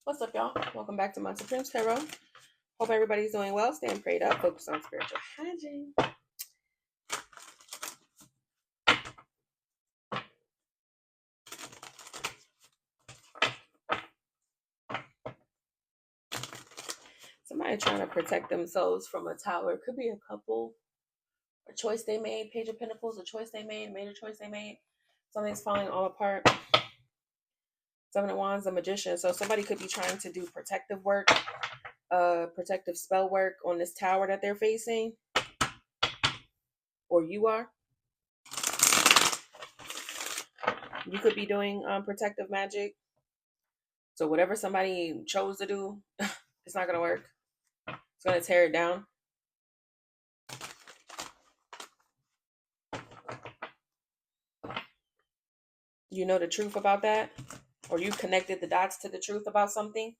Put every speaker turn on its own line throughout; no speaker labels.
What's up, y'all? Welcome back to my Supreme Tarot. Hope everybody's doing well. Staying prayed up. Focus on spiritual hygiene. Somebody trying to protect themselves from a tower. It could be a couple. A choice they made. Page of Pentacles. A choice they made. Major choice they made. Something's falling all apart. Seven of Wands. A Magician. So somebody could be trying to do protective work. Protective spell work on this tower that they're facing. Or you are. You could be doing protective magic. So whatever somebody chose to do, it's not going to work. It's going to tear it down. You know the truth about that? Or you connected the dots to the truth about something?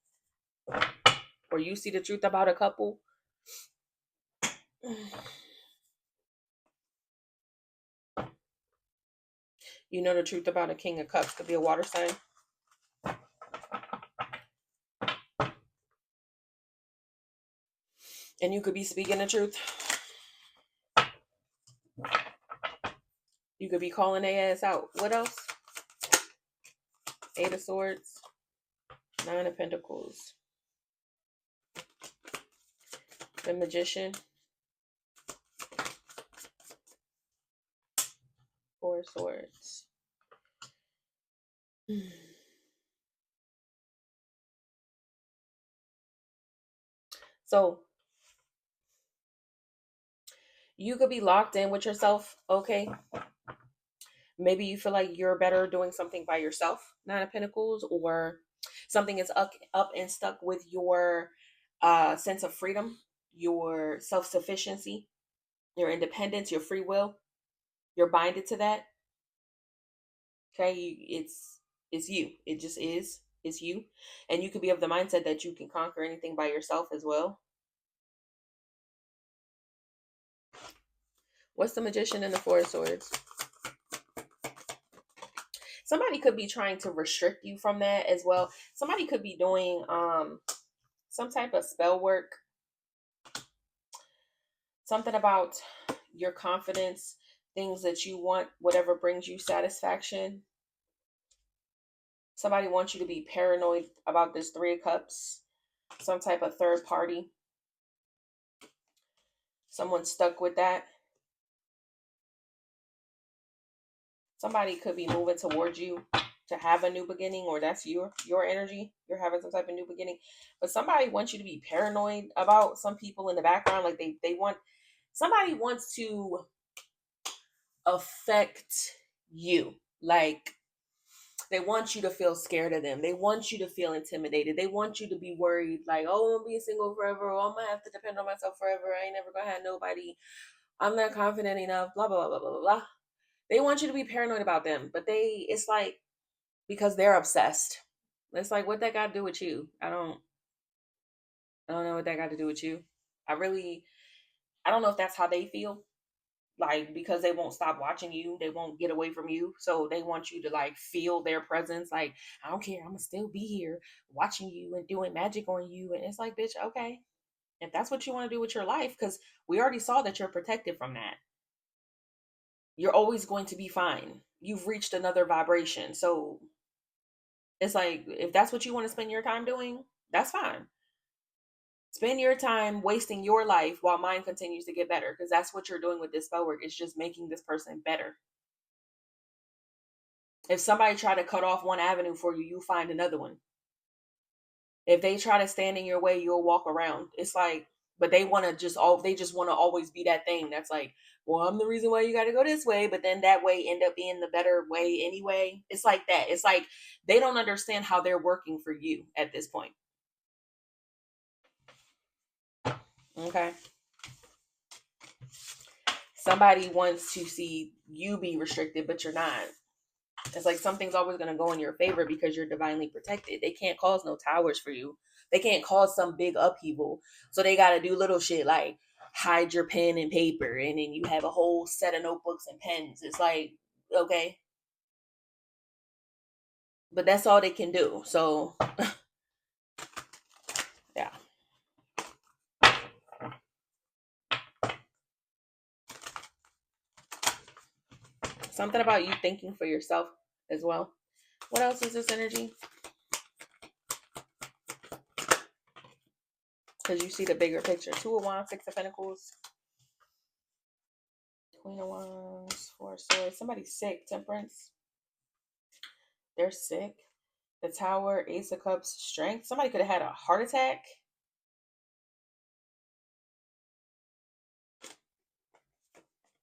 Or you see the truth about a couple? You know the truth about a King of Cups. Could be a water sign. And you could be speaking the truth. You could be calling their ass out. What else? Eight of Swords. Nine of Pentacles. The Magician. Four of Swords. So you could be locked in with yourself, okay? Maybe you feel like you're better doing something by yourself, Nine of Pentacles, or something is up and stuck with your sense of freedom, your self-sufficiency, your independence, your free will. You're binded to that. Okay, it's you. It just is. It's you. And you could be of the mindset that you can conquer anything by yourself as well. What's the Magician and the Four of Swords? Somebody could be trying to restrict you from that as well. Somebody could be doing some type of spell work. Something about your confidence, things that you want, whatever brings you satisfaction. Somebody wants you to be paranoid about this Three of Cups. Some type of third party. Someone stuck with that. Somebody could be moving towards you to have a new beginning, or that's your energy. You're having some type of new beginning. But somebody wants you to be paranoid about some people in the background. Like they want, somebody wants to affect you. Like they want you to feel scared of them. They want you to feel intimidated. They want you to be worried, like, oh, I'm being single forever, or I'm gonna have to depend on myself forever. I ain't never gonna have nobody. I'm not confident enough, blah, blah, blah, blah, blah, blah. They want you to be paranoid about them, but it's like, because they're obsessed. It's like, what that got to do with you? I don't know what that got to do with you. I don't know if that's how they feel. Like, because they won't stop watching you, they won't get away from you. So they want you to like feel their presence. Like, I don't care, I'm gonna still be here watching you and doing magic on you. And it's like, bitch, okay. If that's what you want to do with your life, because we already saw that you're protected from that. You're always going to be fine. You've reached another vibration. So it's like, if that's what you want to spend your time doing, that's fine. Spend your time wasting your life while mine continues to get better, because that's what you're doing with this spell work. It's just making this person better. If somebody try to cut off one avenue for you, you find another one. If they try to stand in your way, you'll walk around. It's like, but they want to just want to always be that thing that's like, well, I'm the reason why you got to go this way, but then that way end up being the better way anyway. It's like that. It's like they don't understand how they're working for you at this point. Okay. Somebody wants to see you be restricted, but you're not. It's like something's always going to go in your favor because you're divinely protected. They can't cause no towers for you. They can't cause some big upheaval. So they got to do little shit like hide your pen and paper, and then you have a whole set of notebooks and pens. It's like, okay. But that's all they can do. So Something about you thinking for yourself as well. What else is this energy? Because you see the bigger picture. Two of Wands, Six of Pentacles, Queen of Wands, Four of Swords. Somebody's sick. Temperance. They're sick. The Tower, Ace of Cups, Strength. Somebody could have had a heart attack.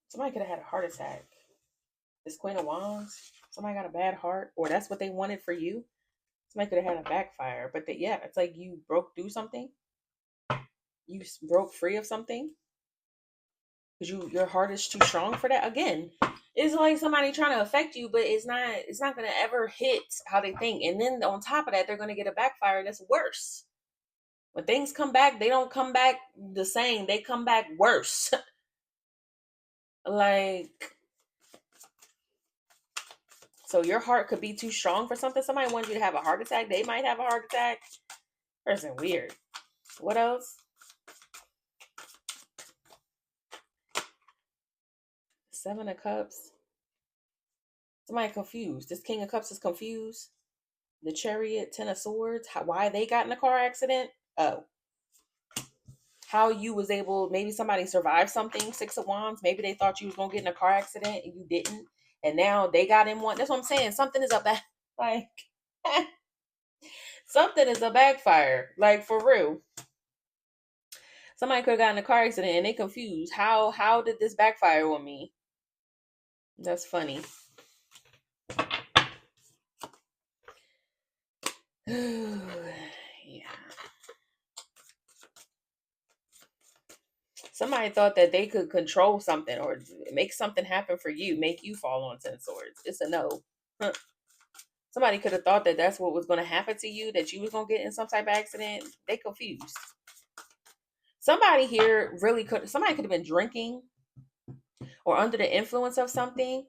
Somebody could have had a heart attack. This Queen of Wands. Somebody got a bad heart. Or that's what they wanted for you. Somebody could have had a backfire. But yeah, it's like you broke through something. You broke free of something. Because your heart is too strong for that. Again, it's like somebody trying to affect you, but it's not gonna ever hit how they think. And then on top of that, they're gonna get a backfire that's worse. When things come back, they don't come back the same. They come back worse. Like, so your heart could be too strong for something. Somebody wants you to have a heart attack. They might have a heart attack. Person weird. What else? Seven of Cups. Somebody confused. This King of Cups is confused. The Chariot, Ten of Swords. Why they got in a car accident? Oh. How you was able, maybe somebody survived something. Six of Wands. Maybe they thought you was going to get in a car accident and you didn't. And now they got in one. That's what I'm saying. Something is a like, something is a backfire. Like, for real. Somebody could have gotten in a car accident and they confused. How did this backfire on me? That's funny. Yeah. Somebody thought that they could control something or make something happen for you, make you fall on Ten Swords. It's a no. Huh. Somebody could have thought that that's what was going to happen to you, that you was going to get in some type of accident. They confused. Somebody here really could, somebody could have been drinking or under the influence of something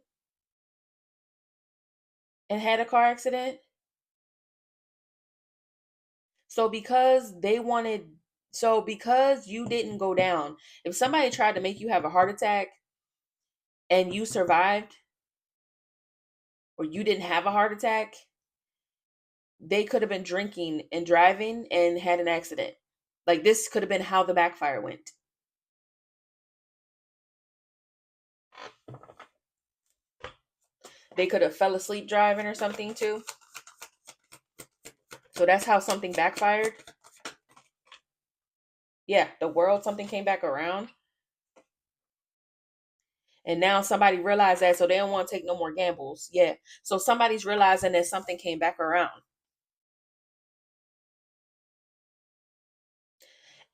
and had a car accident. So because you didn't go down, if somebody tried to make you have a heart attack and you survived, or you didn't have a heart attack, they could have been drinking and driving and had an accident. Like, this could have been how the backfire went. They could have fell asleep driving or something too. So that's how something backfired. Yeah, the world, something came back around. And now somebody realized that, so they don't want to take no more gambles. Yeah. So somebody's realizing that something came back around.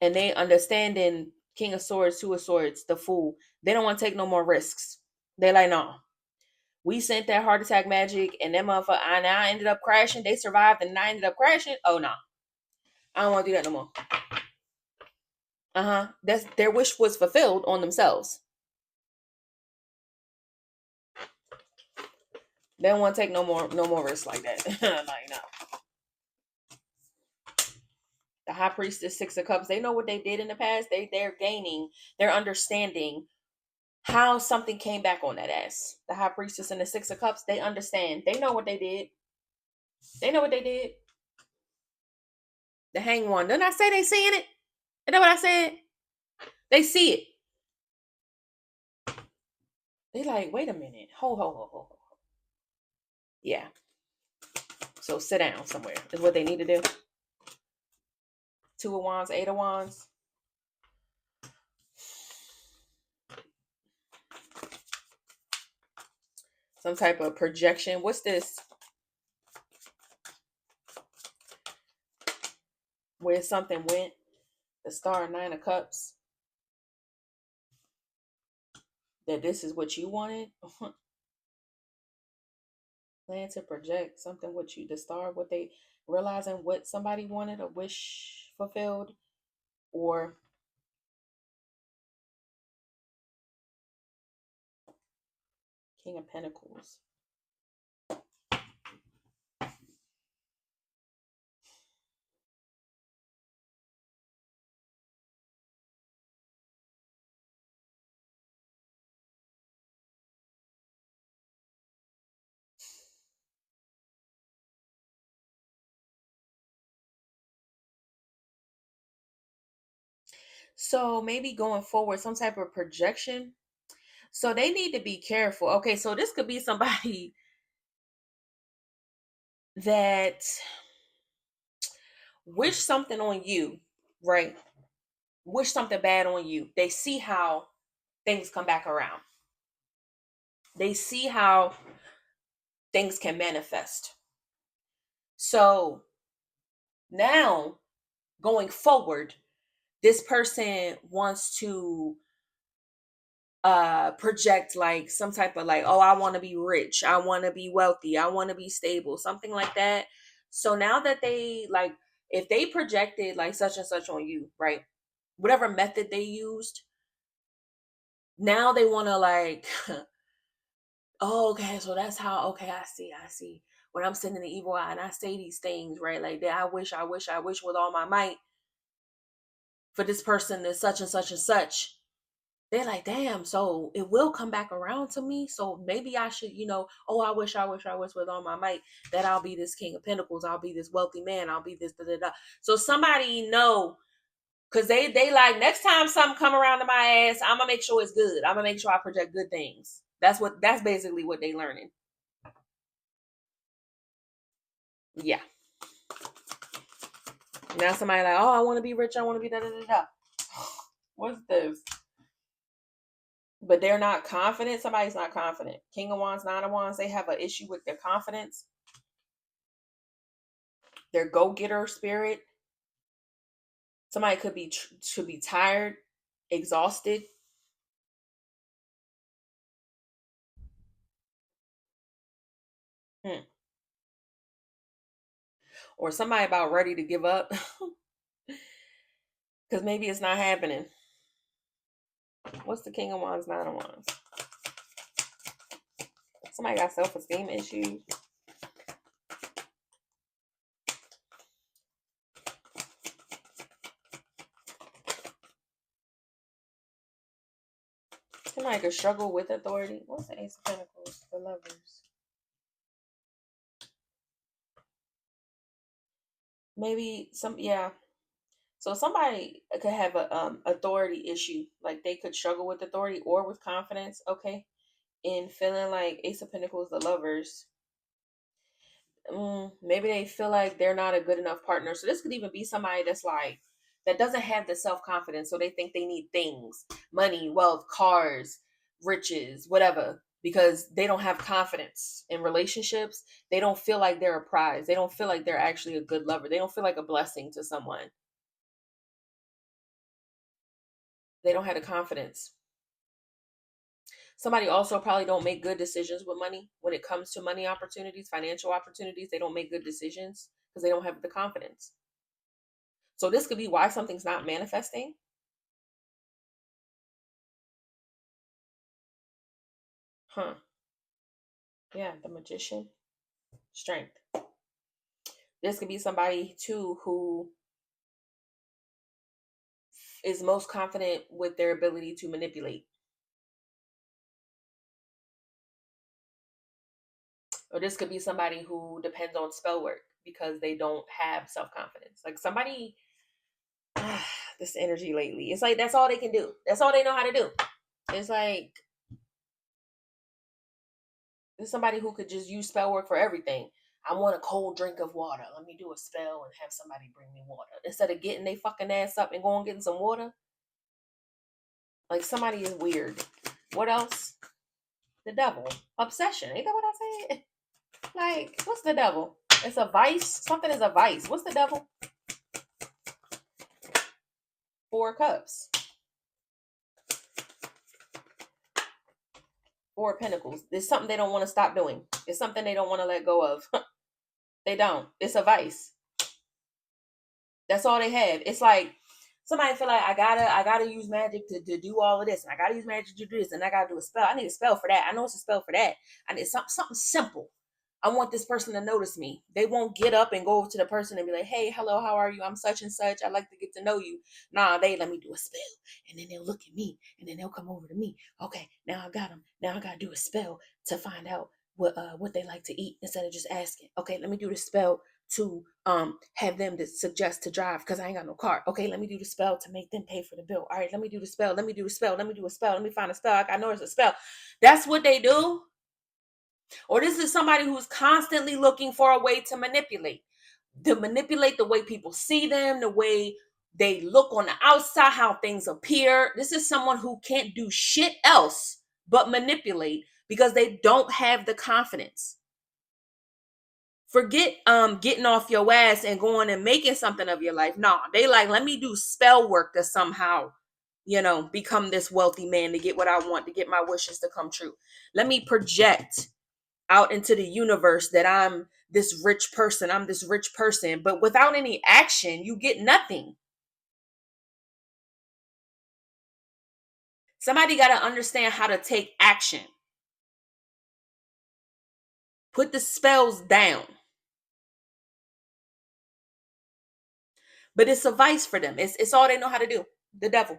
And they understanding King of Swords, Two of Swords, the Fool. They don't want to take no more risks. They're like, no. We sent that heart attack magic, and that motherfucker, and I ended up crashing. They survived, and I ended up crashing. Oh, no. I don't want to do that no more. That's their wish was fulfilled on themselves. They don't want to take no more risks like that. Like, no. The High Priestess, Six of Cups. They know what they did in the past. They're gaining. They're understanding how something came back on that ass. The High Priestess and the Six of Cups. They understand. They know what they did. They know what they did. The Hanged One. Didn't I say they seeing it? You know what I said? They see it. They like, wait a minute. Ho. Yeah. So sit down somewhere is what they need to do. Two of Wands, Eight of Wands. Some type of projection. What's this? Where something went. The Star, Nine of Cups. That this is what you wanted. Plan to project something what you, the Star, what they, realizing what somebody wanted, a wish fulfilled, or King of Pentacles. So maybe going forward, some type of projection. So they need to be careful. Okay, so this could be somebody that wish something on you, right? Wish something bad on you. They see how things come back around. They see how things can manifest. So now going forward, this person wants to project like some type of like, oh, I want to be rich, I want to be wealthy, I want to be stable, something like that. So now that they like, if they projected like such and such on you, right, whatever method they used, now they want to like oh, okay, so that's how, okay, I see when I'm sitting in the evil eye and I say these things, right, like that, I wish with all my might for this person is such and such and such. They're like, damn, so it will come back around to me. So maybe I should, oh, I wish with all my might that I'll be this king of pentacles. I'll be this wealthy man. I'll be this, da, da, da. So somebody know, because they like, next time something come around to my ass, I'm going to make sure it's good. I'm going to make sure I project good things. That's basically what they learning. Yeah. Now somebody like, oh, I want to be rich. I want to be da, da, da, da. What's this? But they're not confident. Somebody's not confident. King of Wands, Nine of Wands, they have an issue with their confidence, their go-getter spirit. Somebody should be tired, exhausted. Hmm. Or somebody about ready to give up because maybe it's not happening. What's the King of Wands, Nine of Wands? Somebody got self-esteem issues. Somebody could struggle with authority. What's the Ace of Pentacles? The Lovers. Maybe yeah. So somebody could have a authority issue, like they could struggle with authority or with confidence. Okay, in feeling like Ace of Pentacles, the Lovers. Maybe they feel like they're not a good enough partner. So this could even be somebody that's like, that doesn't have the self-confidence. So they think they need things, money, wealth, cars, riches, whatever, because they don't have confidence in relationships. They don't feel like they're a prize. They don't feel like they're actually a good lover. They don't feel like a blessing to someone. They don't have the confidence. Somebody also probably don't make good decisions with money. When it comes to money opportunities, financial opportunities, they don't make good decisions because they don't have the confidence. So this could be why something's not manifesting. Huh. Yeah, the Magician. Strength. This could be somebody too who is most confident with their ability to manipulate. Or this could be somebody who depends on spell work because they don't have self-confidence. Like somebody, this energy lately, it's like that's all they can do. That's all they know how to do. It's like there's somebody who could just use spell work for everything. I want a cold drink of water. Let me do a spell and have somebody bring me water. Instead of getting they fucking ass up and going getting some water. Like somebody is weird. What else? The devil. Obsession. Ain't that what I said? Like, what's the devil? It's a vice. Something is a vice. What's the devil? Four cups. Four pentacles. It's something they don't want to stop doing. It's something they don't want to let go of. They don't. It's a vice. That's all they have. It's like somebody feel like I gotta use magic to do all of this, and I gotta use magic to do this, and I gotta do a spell. I need a spell for that. I know it's a spell for that. I need something simple. I want this person to notice me. They won't get up and go over to the person and be like, hey, hello, how are you? I'm such and such. I'd like to get to know you. Nah, they let me do a spell. And then they'll look at me and then they'll come over to me. Okay, now I got them. Now I gotta do a spell to find out what they like to eat instead of just asking. Okay, let me do the spell to have them to suggest to drive because I ain't got no car. Okay, let me do the spell to make them pay for the bill. All right, let me do the spell. Let me do the spell. Let me do a spell. Let me find a spell. I know it's a spell. That's what they do. Or this is somebody who's constantly looking for a way to manipulate the way people see them, the way they look on the outside, how things appear. This is someone who can't do shit else but manipulate because they don't have the confidence. Forget getting off your ass and going and making something of your life. No, they like, let me do spell work to somehow, become this wealthy man to get what I want, to get my wishes to come true. Let me project out into the universe that I'm this rich person. I'm this rich person. But without any action, you get nothing. Somebody got to understand how to take action. Put the spells down. But it's a vice for them. It's all they know how to do. The devil.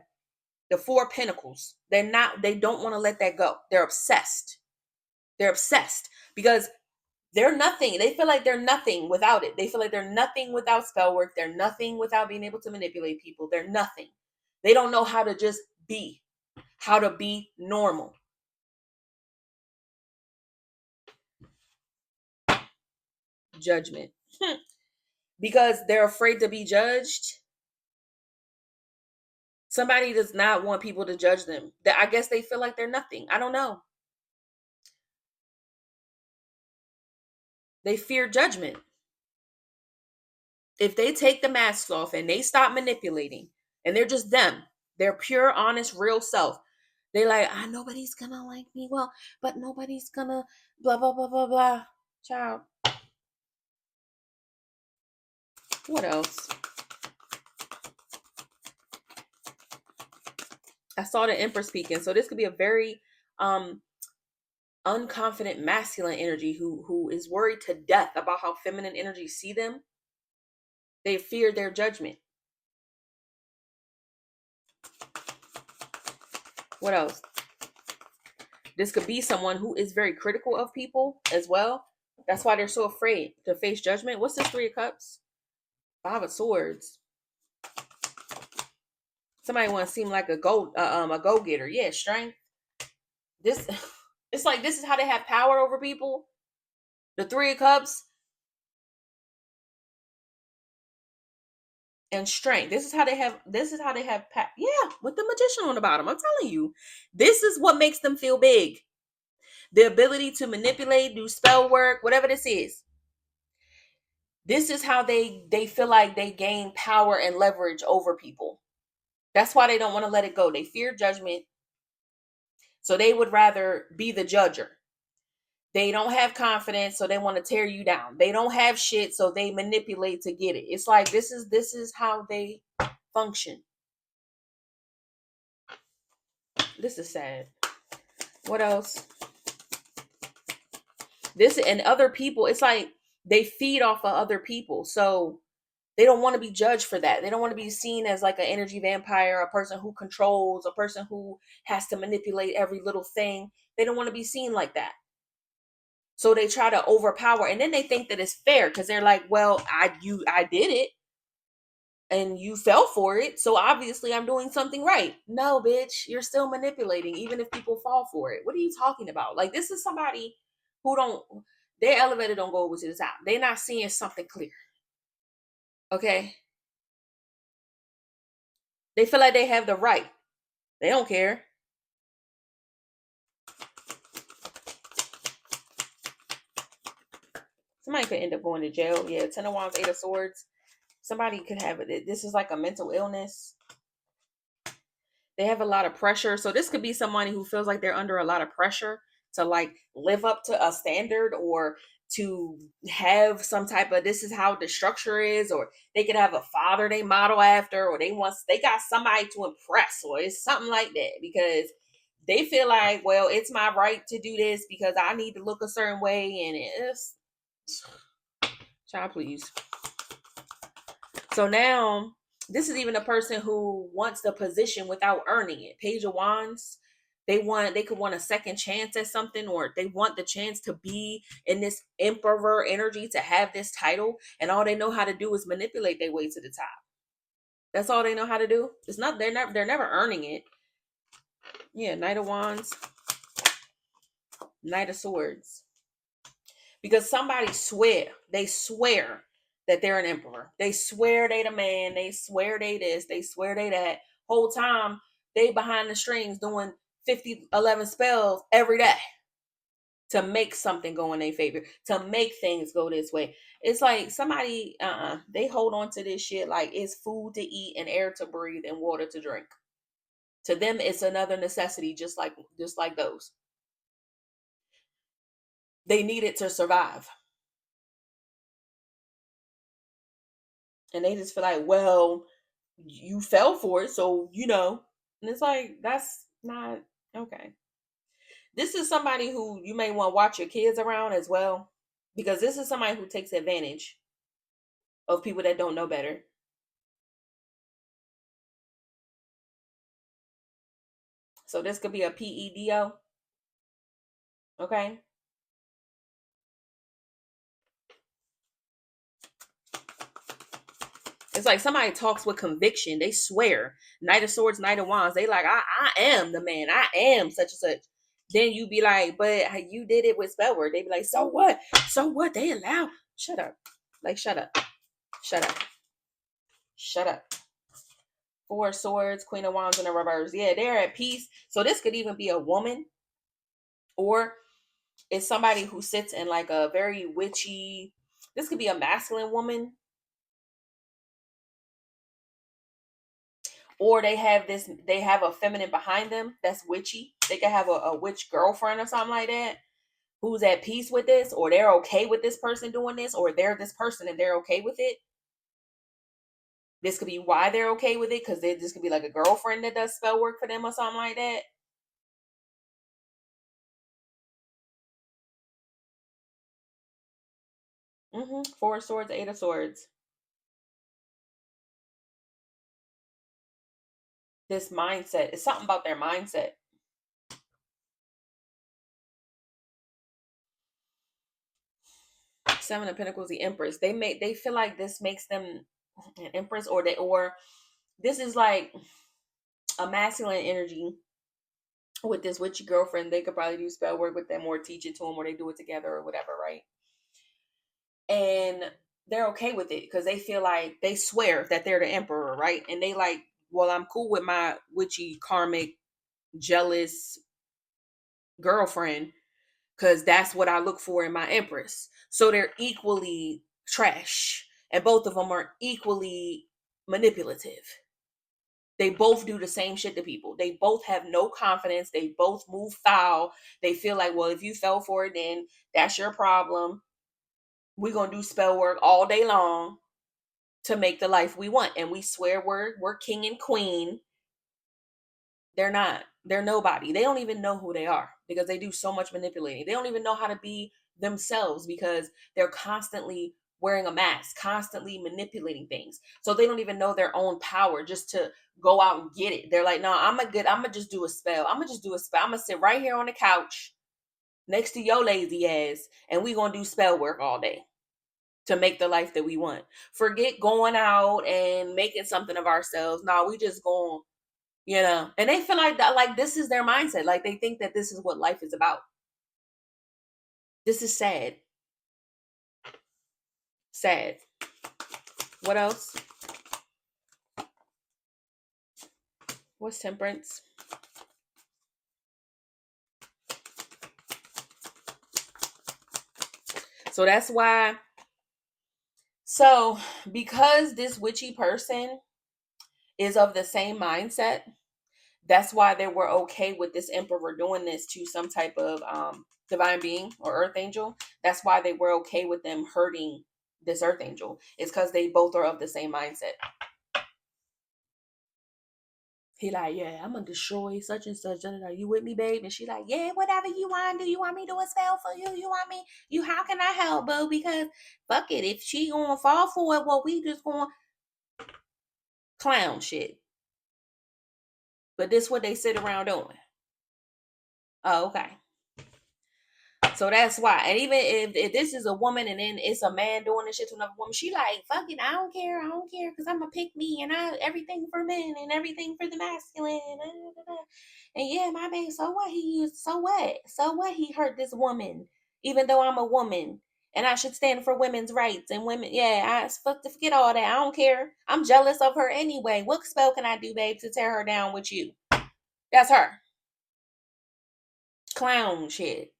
The four pentacles. They don't want to let that go. They're obsessed. They're obsessed because they're nothing. They feel like they're nothing without it. They feel like they're nothing without spell work. They're nothing without being able to manipulate people. They're nothing. They don't know how to just be, how to be normal. Judgment. Because they're afraid to be judged. Somebody does not want people to judge them. I guess they feel like they're nothing. I don't know. They fear judgment. If they take the masks off and they stop manipulating and they're just them, their pure, honest, real self, they're like, nobody's gonna like me. Well, but nobody's gonna blah, blah, blah, blah, blah. Child. What else? I saw the Empress speaking. So this could be a very unconfident masculine energy who is worried to death about how feminine energies see them. They fear their judgment. What else? This could be someone who is very critical of people as well. That's why they're so afraid to face judgment. What's this 3 of Cups? 5 of Swords. Somebody want to seem like a go-getter. Yeah, strength. It's like this is how they have power over people. The 3 of Cups and strength. This is how they have yeah, with the Magician on the bottom. I'm telling you, this is what makes them feel big. The ability to manipulate, do spell work, whatever this is. This is how they feel like they gain power and leverage over people. That's why they don't want to let it go. They fear judgment. So they would rather be the judger. They don't have confidence, so they want to tear you down. They don't have shit, so they manipulate to get it. It's like this is how they function. This is sad. What else? This and other people, it's like they feed off of other people. So they don't want to be judged for that. They don't want to be seen as like an energy vampire, a person who controls, a person who has to manipulate every little thing. They don't want to be seen like that. So they try to overpower, and then they think that it's fair because they're like, well, I did it and you fell for it. So obviously I'm doing something right. No, bitch, you're still manipulating even if people fall for it. What are you talking about? Like, this is somebody who their elevator don't go over to the top. They're not seeing something clear. Okay. They feel like they have the right. They don't care. Somebody could end up going to jail. Yeah, 10 of Wands, 8 of Swords. Somebody could have it. This is like a mental illness. They have a lot of pressure. So this could be somebody who feels like they're under a lot of pressure to like live up to a standard or to have some type of, this is how the structure is, or they could have a father they model after, or they got somebody to impress, or it's something like that, because they feel like, well, it's my right to do this because I need to look a certain way, and it's child, please. So now this is even a person who wants the position without earning it. Page of Wands. They could want a second chance at something, or they want the chance to be in this emperor energy, to have this title, and all they know how to do is manipulate their way to the top. That's all they know how to do. It's not they're never earning it. Yeah, Knight of Wands, Knight of Swords. Because they swear that they're an emperor. They swear they the man. They swear they this. They swear they that. Whole time they behind the strings doing 11 spells every day to make something go in their favor, to make things go this way. It's like somebody, they hold on to this shit like it's food to eat and air to breathe and water to drink. To them, it's another necessity, just like those. They need it to survive. And they just feel like, well, you fell for it, so And it's like, that's not okay. This is somebody who you may want to watch your kids around as well, because this is somebody who takes advantage of people that don't know better. So this could be a PEDO. Okay. It's like somebody talks with conviction. They swear. Knight of Swords, Knight of Wands. They like, I am the man. I am such and such. Then you be like, but you did it with spell word. They be like, so what? So what? They allow. Shut up. Like, shut up. Shut up. Shut up. Four Swords, Queen of Wands in the reverse. Yeah, they're at peace. So this could even be a woman, or it's somebody who sits in like a very witchy. This could be a masculine woman, or they have a feminine behind them that's witchy. They could have a witch girlfriend or something like that, who's at peace with this, or they're okay with this person doing this, or they're this person and they're okay with it. This could be why they're okay with it, because this could be like a girlfriend that does spell work for them or something like that. Four of Swords, Eight of Swords. This mindset, it's something about their mindset. Seven of Pentacles, the Empress. They feel like this makes them an Empress, or this is like a masculine energy with this witchy girlfriend. They could probably do spell work with them, or teach it to them, or they do it together, or whatever, right? And they're okay with it because they feel like, they swear that they're the emperor, right? And they like, well, I'm cool with my witchy, karmic, jealous girlfriend because that's what I look for in my empress. So they're equally trash, and both of them are equally manipulative. They both do the same shit to people. They both have no confidence. They both move foul. They feel like, well, if you fell for it, then that's your problem. We're going to do spell work all day long to make the life we want. And we swear we're king and queen. They're not. They're nobody. They don't even know who they are because they do so much manipulating. They don't even know how to be themselves because they're constantly wearing a mask, constantly manipulating things. So they don't even know their own power just to go out and get it. They're like, no, I'm gonna just do a spell. I'm gonna sit right here on the couch next to your lazy ass, and we gonna do spell work all day to make the life that we want. Forget going out and making something of ourselves. No, we just going, and they feel like that, like this is their mindset. Like they think that this is what life is about. This is sad. Sad. What else? What's Temperance? So that's why. So because this witchy person is of the same mindset, that's why they were okay with this emperor doing this to some type of divine being or earth angel. That's why they were okay with them hurting this earth angel. It's because they both are of the same mindset. He like, yeah, I'm gonna destroy such and such. Are you with me, babe? And she like, yeah, whatever you want to do. You want me to do a spell for you? You want me? How can I help, boo? Because fuck it, if she gonna fall for it, well, we just gonna clown shit. But this what they sit around doing. Oh, okay. So that's why. And even if this is a woman and then it's a man doing this shit to another woman, she like, fuck it, I don't care. I don't care because I'm a pick me and I everything for men and everything for the masculine. And yeah, my baby, so what? So what? So what? He hurt this woman, even though I'm a woman. And I should stand for women's rights and women. Yeah, forget all that. I don't care. I'm jealous of her anyway. What spell can I do, babe, to tear her down with you? That's her. Clown shit.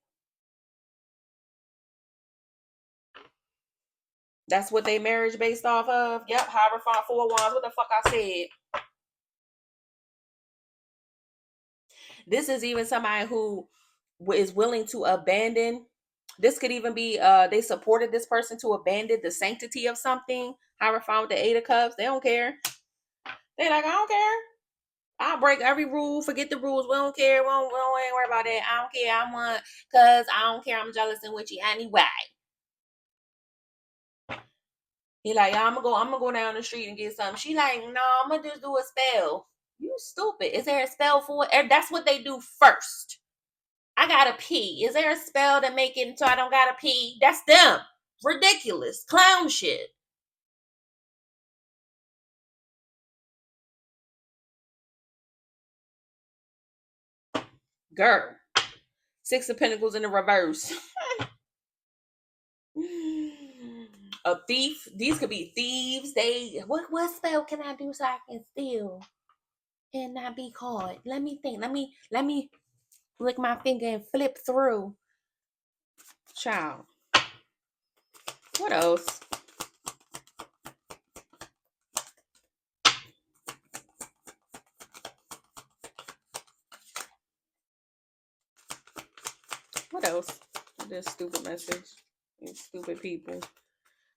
That's what they marriage based off of. Yep, Horrified 4 wands. What the fuck I said? This is even somebody who is willing to abandon. This could even be they supported this person to abandon the sanctity of something. Horrified with the 8 of cups. They don't care. They like, I don't care. I'll break every rule, forget the rules. We don't care. We don't worry about that. I don't care. I want because I don't care. I'm jealous and witchy anyway. He like, yeah, I'm gonna go down the street and get something. She like, no, I'm gonna just do a spell. You stupid. Is there a spell for it? That's what they do first. I gotta pee. Is there a spell to make it so I don't gotta pee? That's them. Ridiculous. Clown shit. Girl. 6 of Pentacles in the reverse. A thief. These could be thieves. What spell can I do so I can steal and not be caught? Let me think. Let me lick my finger and flip through. Child. What else? What else? This stupid message. These stupid people.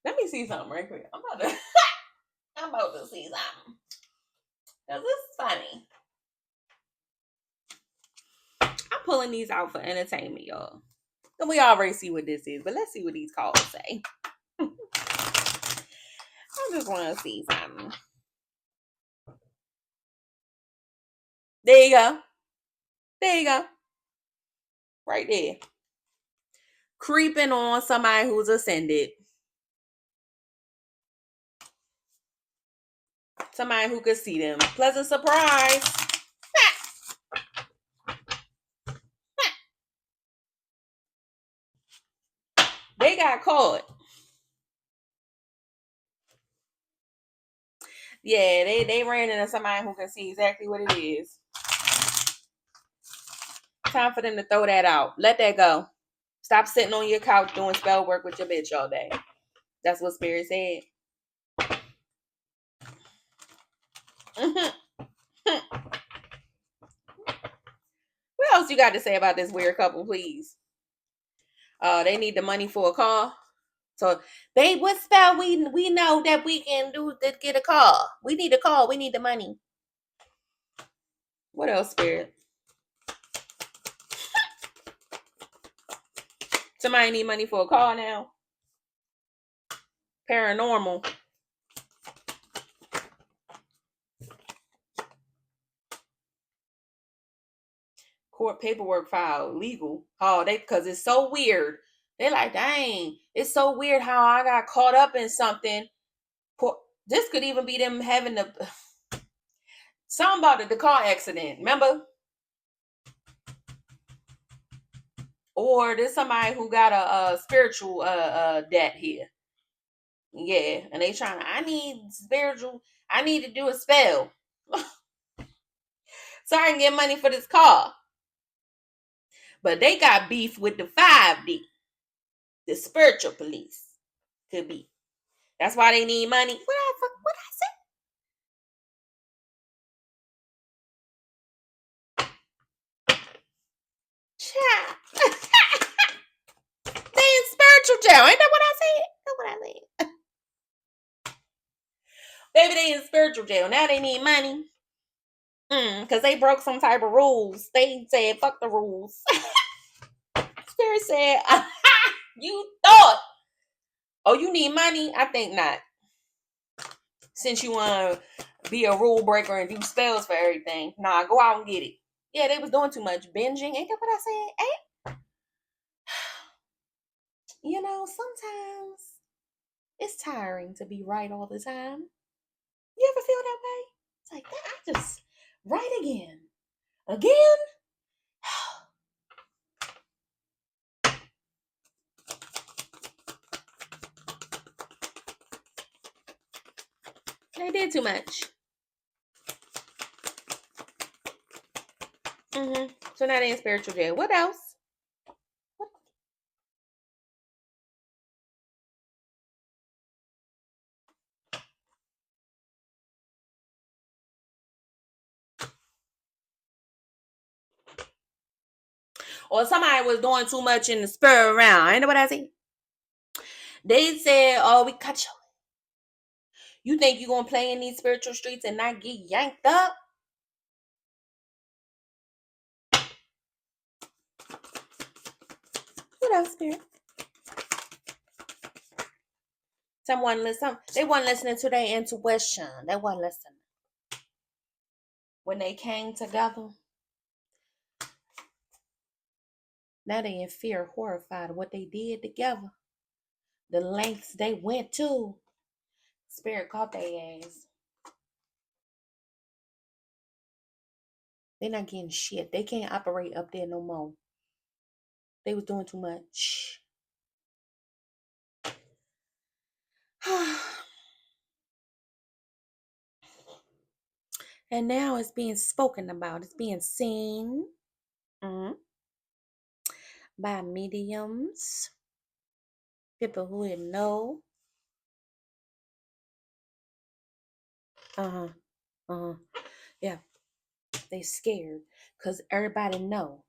Let me see something right quick. I'm about to see something. Cause this is funny. I'm pulling these out for entertainment, y'all. And we already see what this is, but let's see what these cards say. I just want to see something. There you go. There you go. Right there. Creeping on somebody who's ascended. Somebody who could see them. Pleasant surprise. They got caught. Yeah, they ran into somebody who can see exactly what it is. Time for them to throw that out. Let that go. Stop sitting on your couch doing spell work with your bitch all day. That's what Spirit said. What else you got to say about this weird couple, please? They need the money for a car. So, babe, what spell we know that we can do to get a car? We need a car. We need the money. What else, Spirit? Somebody need money for a car now. Paranormal. Court paperwork filed. Legal. Oh, because it's so weird. They're like, dang, it's so weird how I got caught up in something. This could even be them having something about the car accident. Remember? Or there's somebody who got a spiritual debt here. Yeah, and they I need to do a spell. So I can get money for this car. But they got beef with the 5D. The spiritual police. Could be. That's why they need money. What I say? Child. They in spiritual jail. Ain't that what I said? That's what I said. Baby, they in spiritual jail. Now they need money. Because they broke some type of rules. They said, fuck the rules. Spirit said, you thought. Oh, you need money? I think not. Since you want to be a rule breaker and do spells for everything. Nah, go out and get it. Yeah, they was doing too much binging. Ain't that what I said? Ain't sometimes it's tiring to be right all the time. You ever feel that way? It's like that. I just right again. They did too much. So now they in spiritual jail. What else? Or somebody was doing too much in the spur around. Ain't know what I see? They said, "Oh, we cut you. You think you gonna play in these spiritual streets and not get yanked up?" What else, spirit? They weren't listening to their intuition. They weren't listening. When they came together, now they in fear, horrified of what they did together. The lengths they went to. Spirit caught their ass. They're not getting shit. They can't operate up there no more. They was doing too much. And now it's being spoken about. It's being seen by mediums, people who didn't know. Uh-huh. Uh-huh. Yeah. They scared because everybody know